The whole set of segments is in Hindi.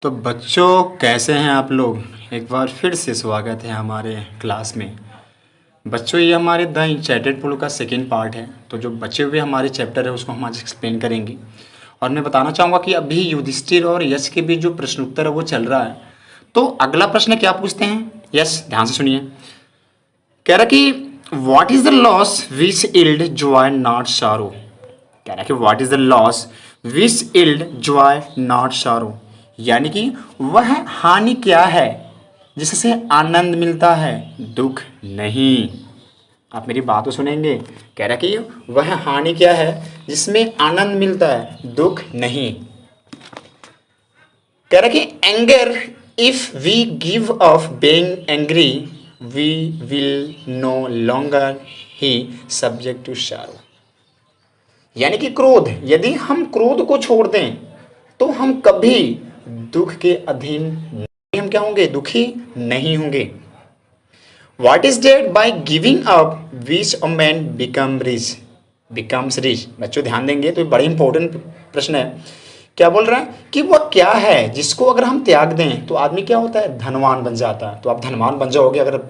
तो बच्चों कैसे हैं आप लोग। एक बार फिर से स्वागत है हमारे क्लास में। बच्चों ये हमारे द इंचैटेड पुल का सेकेंड पार्ट है। तो जो बचे हुए हमारे चैप्टर है उसको हम आज एक्सप्लेन करेंगे। और मैं बताना चाहूँगा कि अभी युधिष्ठिर और यश के बीच जो प्रश्नोत्तर है वो चल रहा है। तो अगला प्रश्न क्या पूछते हैं, यश ध्यान से सुनिए। कह रहा कि what is the loss which yield Joy not सारो। कह रहा है कि what is the loss which yield Joy not सारो, यानी कि वह हानि क्या है जिससे आनंद मिलता है दुख नहीं। आप मेरी बात तो सुनेंगे। कह रहा कि वह हानि क्या है जिसमें आनंद मिलता है दुख नहीं। कह रहा कि anger, if we give up being angry we will no longer be subject to sorrow, यानी कि क्रोध, यदि हम क्रोध को छोड़ दें तो हम कभी दुख के अधीन नहीं, हम क्या होंगे, दुखी नहीं होंगे। What is that by giving up which a man becomes rich। बच्चों ध्यान देंगे तो बड़ा इंपॉर्टेंट प्रश्न है। क्या बोल रहा है कि वह क्या है जिसको अगर हम त्याग दें तो आदमी क्या होता है, धनवान बन जाता है। तो आप धनवान बन जाओगे अगर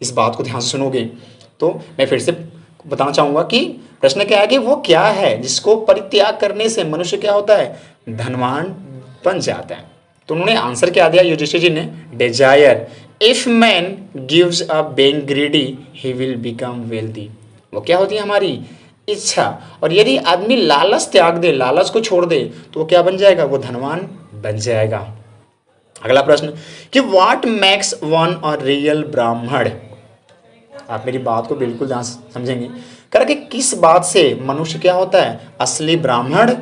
इस बात को ध्यान से सुनोगे। तो मैं फिर से बताना चाहूंगा कि प्रश्न क्या है कि वो क्या है जिसको परित्याग करने से मनुष्य क्या होता है, धनवान बन जाता है। तो उन्होंने आंसर क्या दिया युधिष्ठिर जी ने, desire, if man gives up being greedy he will become wealthy. वो क्या होती है, हमारी इच्छा। और यदि आदमी लालच त्याग दे, लालच को छोड़ दे तो वो क्या बन जाएगा, वो धनवान बन जाएगा। अगला प्रश्न कि what makes one a real ब्राह्मण। आप मेरी बात को बिल्कुल ध्यान से समझेंगे। कह रहा कि किस बात से मनुष्य क्या होता है, असली ब्राह्मण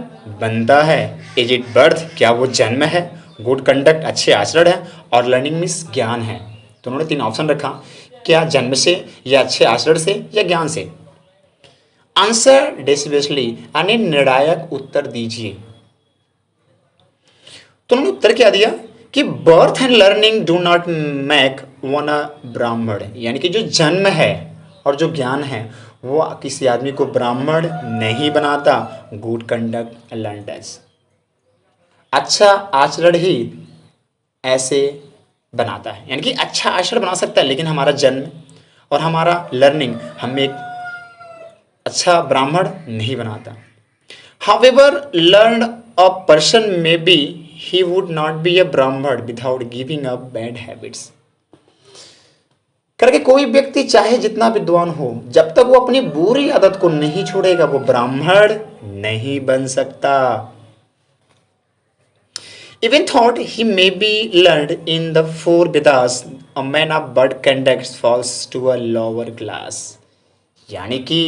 बनता है। इज इट बर्थ, क्या वो जन्म है, गुड कंडक्ट अच्छे आचरण है, और लर्निंग मीन्स ज्ञान है। तो उन्होंने 3 ऑप्शन रखा, क्या जन्म से या अच्छे आचरण से या ज्ञान से। आंसर डिसिडेंटली, यानी निर्णायक उत्तर दीजिए। तो उन्होंने उत्तर क्या दिया कि birth and learning do not make one a Brahmin, यानी कि जो जन्म है और जो ज्ञान है वो किसी आदमी को ब्राह्मण नहीं बनाता। गुड कंडक्ट लर्नड एज, अच्छा आचरण ही ऐसे बनाता है, यानी कि अच्छा आचरण बना सकता है, लेकिन हमारा जन्म और हमारा लर्निंग हमें एक अच्छा ब्राह्मण नहीं बनाता। However learn a person may be he would not be a brahman without giving up bad habits। करके कोई व्यक्ति चाहे जितना विद्वान हो, जब तक वो अपनी बुरी आदत को नहीं छोड़ेगा वो ब्राह्मण नहीं बन सकता। Even thought he may be learned in the 4 Vedas, a man of bad conduct falls to a lower class। यानी कि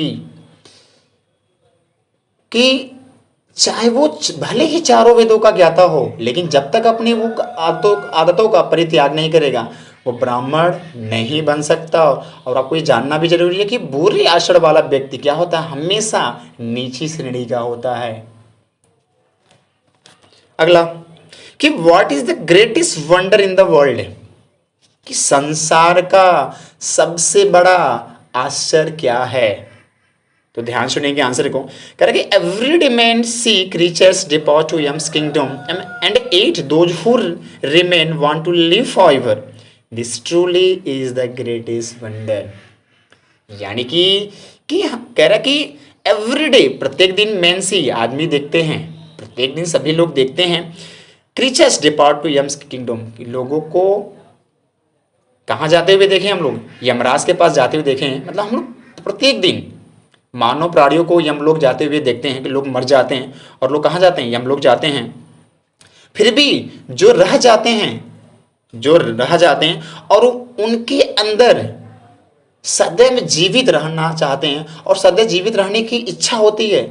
चाहे वो भले ही चारों वेदों का ज्ञाता हो, लेकिन जब तक अपनी वो आदतों का परित्याग नहीं करेगा वो ब्राह्मण नहीं बन सकता। और आपको ये जानना भी जरूरी है कि बुरे आचरण वाला व्यक्ति क्या होता है, हमेशा नीची श्रेणी का होता है। अगला कि what is the greatest wonder in the world, कि संसार का सबसे बड़ा आश्चर्य क्या है। तो ध्यान सुनेंगे आंसर को। कह रहा कि every day man see creatures depart to Yama's kingdom and at those who remain want to live forever, this truly is the greatest wonder. यानी कि कह रहा कि एवरी डे, प्रत्येक दिन मैन सी आदमी देखते हैं, प्रत्येक दिन सभी लोग देखते हैं, creatures depart to Yama's kingdom, लोगों को कहाँ जाते हुए देखें हम लोग, यमराज के पास जाते हुए देखे हैं। मतलब हम लोग प्रत्येक दिन मानव प्राणियों को यमलोक जाते हुए देखते हैं कि लोग मर जाते हैं और लोग कहाँ जाते हैं, यमलोक जाते हैं। फिर भी जो रह जाते हैं और उनके अंदर सदैव जीवित रहना चाहते हैं और सदैव जीवित रहने की इच्छा होती है।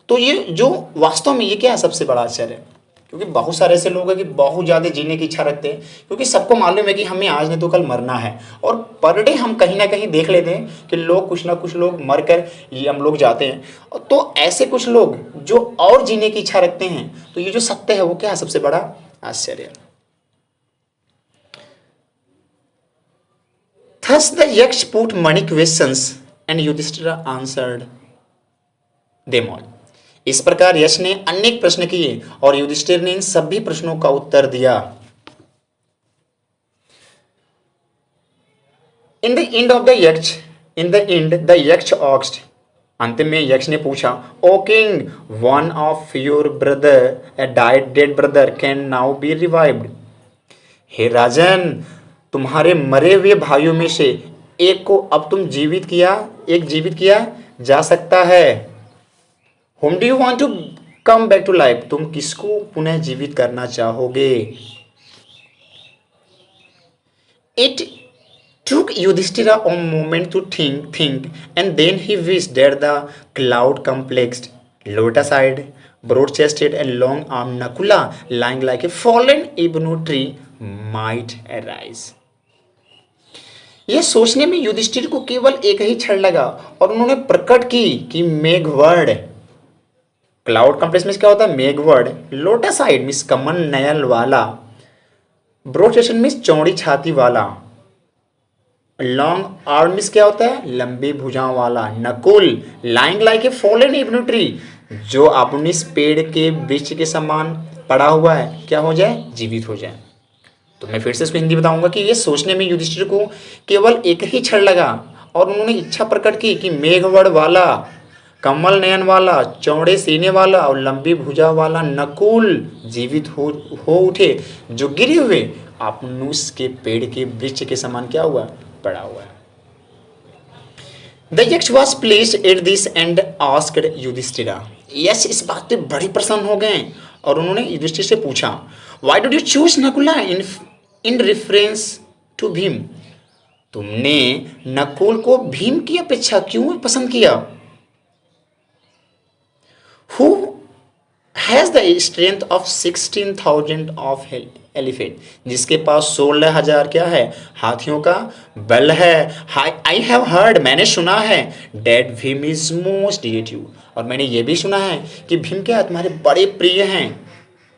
तो ये जो वास्तव में ये क्या है, सबसे बड़ा आश्चर्य है। क्योंकि बहुत सारे ऐसे लोग हैं कि बहुत ज़्यादा जीने की इच्छा रखते हैं, क्योंकि सबको मालूम है कि हमें आज नहीं तो कल मरना है। और पर डे हम कहीं ना कहीं देख लेते हैं कि लोग कुछ ना कुछ लोग मर कर ये हम लोग जाते हैं। तो ऐसे कुछ लोग जो और जीने की इच्छा रखते हैं, तो ये जो सत्य है वो क्या है, सबसे बड़ा आश्चर्य। Thus the Yaksh put many questions and Yudhishthira answered them all। इस प्रकार यश ने अनेक प्रश्न किए और युधिष्ठिर ने इन सभी प्रश्नों का उत्तर दिया। In the end of the यक्ष इन द एंड द यक्ष ऑक्स्ट, अंतिम में यक्ष ने पूछा, O king, one of your brother a died dead brother can now be revived. हे राजन, तुम्हारे मरे हुए भाइयों में से एक को अब तुम जीवित किया जा सकता है। Home do you want to come back to life, तुम किसको पुनः जीवित करना चाहोगे। It took Yudhishthira a moment to think, and then he wished that the cloud-complexed, lotus-eyed, broad-chested, and long-armed Nakula, lying like a fallen ebony tree, might arise. यह सोचने में युधिष्ठिर को केवल एक ही क्षण लगा और उन्होंने प्रकट की कि मेघवर्ड, क्लाउड कॉम्प्लेक्स में क्या होता है, मेघवर्ड, लोटस आइड मीन्स कमल नयन वाला, ब्रॉड चेस्टेड मीन्स चौड़ी छाती वाला, लॉन्ग आर्म मीन्स क्या होता है, लंबी भुजाओं वाला, Nakul lying like a fallen ibn tree, जो अपनी पेड़ के वृक्ष के समान पड़ा हुआ है, क्या हो जाए, जीवित हो जाए। तो मैं फिर से इसको हिंदी बताऊंगा कि ये सोचने में युधिष्ठिर को केवल एक ही क्षण लगा और उन्होंने इच्छा प्रकट की कि मेघवड़ वाला, कमल नयन वाला, चौड़े सीने वाला और लंबी भुजा वाला नकुल जीवित हो उठे, जो गिरे हुए आपनुस के पेड़ के वृक्ष के समान क्या हुआ, पड़ा हुआ है। द यक्ष was pleased at this and asked Yudhishthira, यश इस बात पे बड़ी प्रसन्न हो गए और उन्होंने युधिष्ठिर से पूछा, why did you choose Nakula in reference to Bhim, तुमने नकुल को भीम की अपेक्षा क्यों पसंद किया। Who has the strength of 16,000 of elephant, जिसके पास 16,000 क्या है, हाथियों का बल है। आई हैव हर्ड, मैंने सुना है, that Bhim is most dear to, और मैंने ये भी सुना है कि भीम क्या तुम्हारे बड़े प्रिय हैं।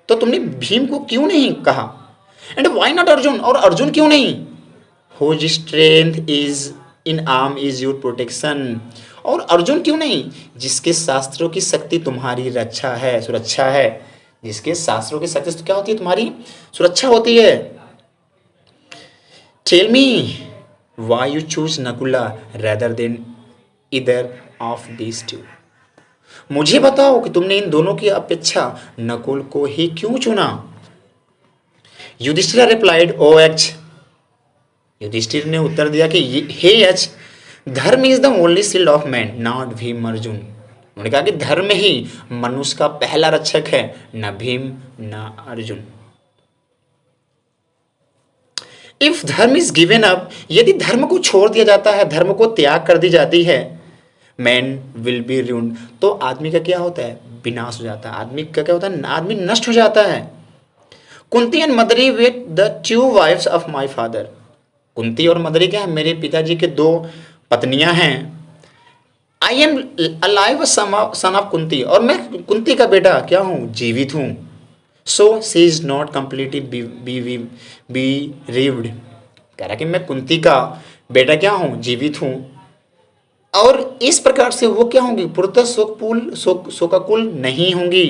तो तुमने भीम को क्यों नहीं कहा। एंड वाई नॉट अर्जुन, और अर्जुन क्यों नहीं। Whose strength is in arm is your protection, और अर्जुन क्यों नहीं, जिसके शास्त्रों की शक्ति तुम्हारी रक्षा है, सुरक्षा है, जिसके शास्त्रों की शक्ति तो क्या होती है, तुम्हारी सुरक्षा होती है। Tell me why you choose Nakula rather than either of these two, मुझे बताओ कि तुमने इन दोनों की अपेक्षा नकुल को ही क्यों चुना। युधिष्ठिर रिप्लाइड, ओ यक्ष, युधिष्ठिर ने उत्तर दिया कि हे यक्ष, धर्म is the only shield of man, not Bhim Arjun. उन्होंने कहा कि धर्म ही मनुष्य का पहला रक्षक है, न भीम न अर्जुन। इफ धर्म इज गिवन अप, यदि धर्म को छोड़ दिया जाता है, धर्म को त्याग कर दी जाती है, मैन विल बी ruined, तो आदमी का क्या होता है, विनाश हो जाता है, आदमी का क्या होता है, आदमी नष्ट हो जाता है। Kunti and Madri with the two wives of my father, Kunti और मदरी क्या है, मेरे पिताजी के दो पत्नियां हैं। I am alive son of Kunti, और मैं कुंती का बेटा क्या हूँ, जीवित हूँ। सो सी इज नॉट कम्प्लीटली बी रिव्ड, कह रहा कि मैं कुंती का बेटा क्या हूँ, जीवित हूँ, और इस प्रकार से वो क्या होंगी, पुरतः शोकाकुल नहीं होंगी।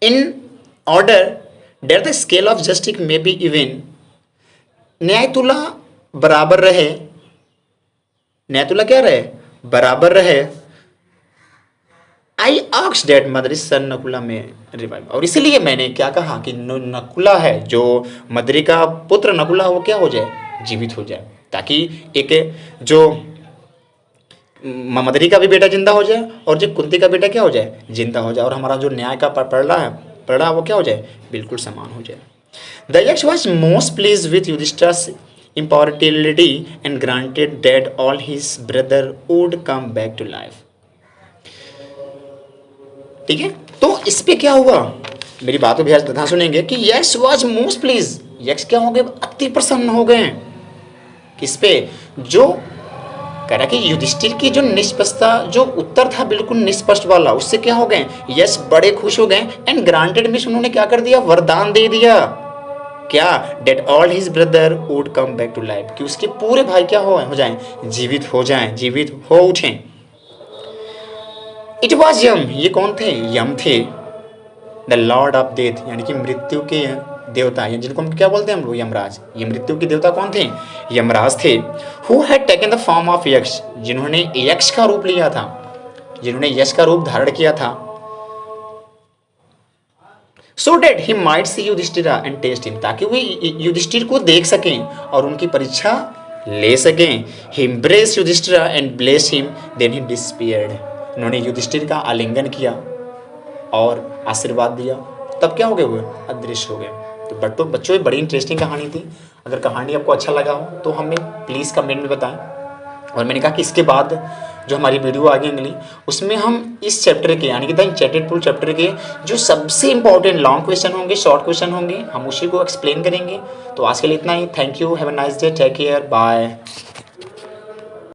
In order that the scale of justice may be even, न्याय तुला बराबर रहे, न्याय तुला क्या रहे, बराबर रहे। आई आस्क्ड दैट मदरी सन नकुला में रिवाइव, और इसीलिए मैंने क्या कहा कि नकुला है, जो मदरी का पुत्र नकुला वो क्या हो जाए, जीवित हो जाए, ताकि एक जो मदरी का भी बेटा जिंदा हो जाए और जो कुंती का बेटा क्या हो जाए, जिंदा हो जाए, और हमारा जो न्याय का पड़ा वो क्या हो जाए, बिल्कुल समान हो जाए। The Yaksha was most pleased with युधिष्ठिर's immortality and granted that all his brother would come back to life। ठीक है, तो इस पे क्या हुआ, मेरी बातों भी ध्यान सुनेंगे कि यक्ष वॉज मोस्ट प्लीज, यक्ष क्या हो गए, अति प्रसन्न हो गए। किस पे, जो कह रहा कि युधिष्ठिर की जो निष्पक्षता, जो उत्तर था बिल्कुल निष्पष्ट वाला, उससे क्या हो गए, यश बड़े खुश हो गए। एंड ग्रांटेड में उन्होंने क्या कर दिया, वरदान दे दिया, क्या, that all his brother would come back to life, कि उसके पूरे भाई क्या हो जाएं, जीवित हो जाएं, जीवित हो उठें। इट वॉज यम, ये कौन थे, यम थे, द लॉर्ड ऑफ डेथ, यानी कि देवता या जिनको हम क्या बोलते हैं हम लोग, यमराज। ये मृत्यु के देवता कौन थे? यमराज थे। Who had taken the form of यक्ष, जिन्होंने यक्ष का रूप लिया था, जिन्होंने यक्ष का रूप धारण किया था। So that he might see Yudhishthira and test him, ताकि वे युधिष्ठिर को देख सकें और उनकी परीक्षा ले सकें। He embrace Yudhishthira and bless him, then he disappeared. उन्होंने युधिष्ठिर का आलिंगन किया और आशीर्वाद दिया, तब क्या हो गए? वो अदृश्य हो गए। तो बच्चों ये बड़ी इंटरेस्टिंग कहानी थी। अगर कहानी आपको अच्छा लगा हो तो हमें प्लीज़ कमेंट में बताएं। और मैंने कहा कि इसके बाद जो हमारी वीडियो आगे अगली, उसमें हम इस चैप्टर के यानी कि द इंचैंटेड पूल चैप्टर के जो सबसे इंपॉर्टेंट लॉन्ग क्वेश्चन होंगे, शॉर्ट क्वेश्चन होंगे, हम उसी को एक्सप्लेन करेंगे। तो आज के लिए इतना ही। Thank you, have a nice day, take care, bye.